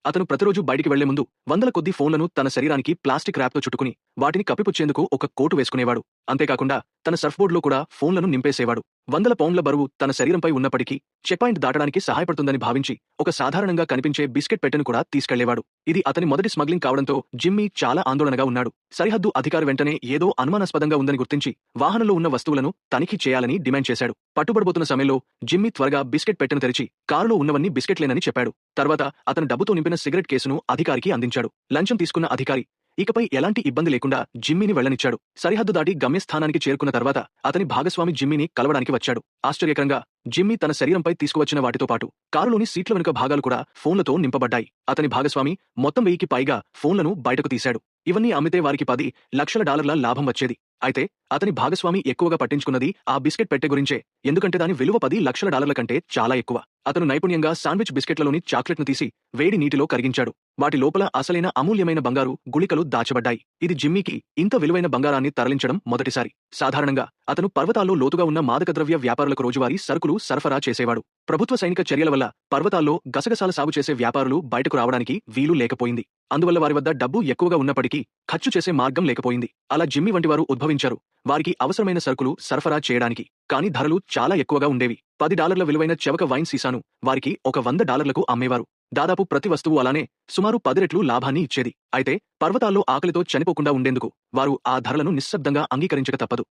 అతను ప్రతిరోజు బయటికి వెళ్లే ముందు వందల కొద్దీ ఫోన్లను తన శరీరానికి ప్లాస్టిక్ ర్యాప్తో చుట్టుకుని వాటిని కప్పిపుచ్చేందుకు ఒక కోటు వేసుకునేవాడు. అంతేకాకుండా తన సర్ఫ్బోర్డ్లో కూడా ఫోన్లను నింపేసేవాడు. వందల పౌండ్ల బరువు తన శరీరంపై ఉన్నప్పటికీ చెక్ పాయింట్ దాటడానికి సహాయపడుతుందని భావించి ఒక సాధారణంగా కనిపించే బిస్కెట్ పెట్టెను కూడా తీసుకెళ్లేవాడు. ఇది అతని మొదటి స్మగ్లింగ్ కావడంతో జిమ్మీ చాలా ఆందోళనగా ఉన్నాడు. సరిహద్దు అధికారి వెంటనే ఏదో అనుమానాస్పదంగా ఉందని గుర్తించి వాహనంలో ఉన్న వస్తువులను తనిఖీ చేయాలని డిమాండ్ చేశాడు. పట్టుబడబోతున్న సమయంలో జిమ్మీ త్వరగా బిస్కెట్ పెట్టెను తెరిచి కారులో ఉన్నవన్నీ బిస్కెట్లేనని చెప్పాడు. తర్వాత అతను డబ్బుతో నింపిన సిగరెట్ కేసును అధికారికి అందించాడు. లంచం తీసుకున్న అధికారి ఇకపై ఎలాంటి ఇబ్బంది లేకుండా జిమ్మీని వెళ్లనిచ్చాడు. సరిహద్దు దాటి గమ్యస్థానానికి చేరుకున్న తర్వాత అతని భాగస్వామి జిమ్మీని కలవడానికి వచ్చాడు. ఆశ్చర్యకరంగా జిమ్మీ తన శరీరంపై తీసుకువచ్చిన వాటితో పాటు కారులోని సీట్ల వెనుక భాగాలు కూడా ఫోన్లతో నింపబడ్డాయి. అతని భాగస్వామి మొత్తం 1000కి పైగా ఫోన్లను బయటకు తీశాడు. ఇవన్నీ అమ్మితే వారికి $10 లక్షల లాభం వచ్చేది. అయితే అతని భాగస్వామి ఎక్కువగా పట్టించుకున్నది ఆ బిస్కెట్ పెట్టె గురించే. ఎందుకంటే దాని విలువ $10 లక్షల కంటే చాలా ఎక్కువ. అతను నైపుణ్యంగా శాండ్విచ్ బిస్కెట్లలోని చాక్లెట్ను తీసి వేడి నీటిలో కరిగించాడు. వాటి లోపల అసలైన అమూల్యమైన బంగారు గుళికలు దాచబడ్డాయి. ఇది జిమ్మీకి ఇంత విలువైన బంగారాన్ని తరలించడం మొదటిసారి. సాధారణంగా అతను పర్వతాల్లో లోతుగా ఉన్న మాదకద్రవ్య వ్యాపారులకు రోజువారీ సరుకులు సరఫరా చేసేవాడు. ప్రభుత్వ సైనిక చర్యల వల్ల పర్వతాల్లో గసగసాల సాగు చేసే వ్యాపారులు బయటకు రావడానికి వీలు లేకపోయింది. అందువల్ల వారి వద్ద డబ్బు ఎక్కువగా ఉన్నప్పటికీ ఖర్చు చేసే మార్గం లేకపోయింది. అలా జిమ్మీ వంటి వారు ఉద్భవించారు, వారికి అవసరమైన సరుకులు సరఫరా చేయడానికి. కానీ ధరలు చాలా ఎక్కువగా ఉండేవి. $10 విలువైన చెవక వైన్ సీసాను వారికి ఒక $100లకు అమ్మేవారు. దాదాపు ప్రతి వస్తువు అలానే సుమారు 10 రెట్లు లాభాన్ని ఇచ్చేది. అయితే పర్వతాల్లో ఆకలితో చనిపోకుండా ఉండేందుకు వారు ఆ ధరలను నిశ్శబ్దంగా అంగీకరించక తప్పదు.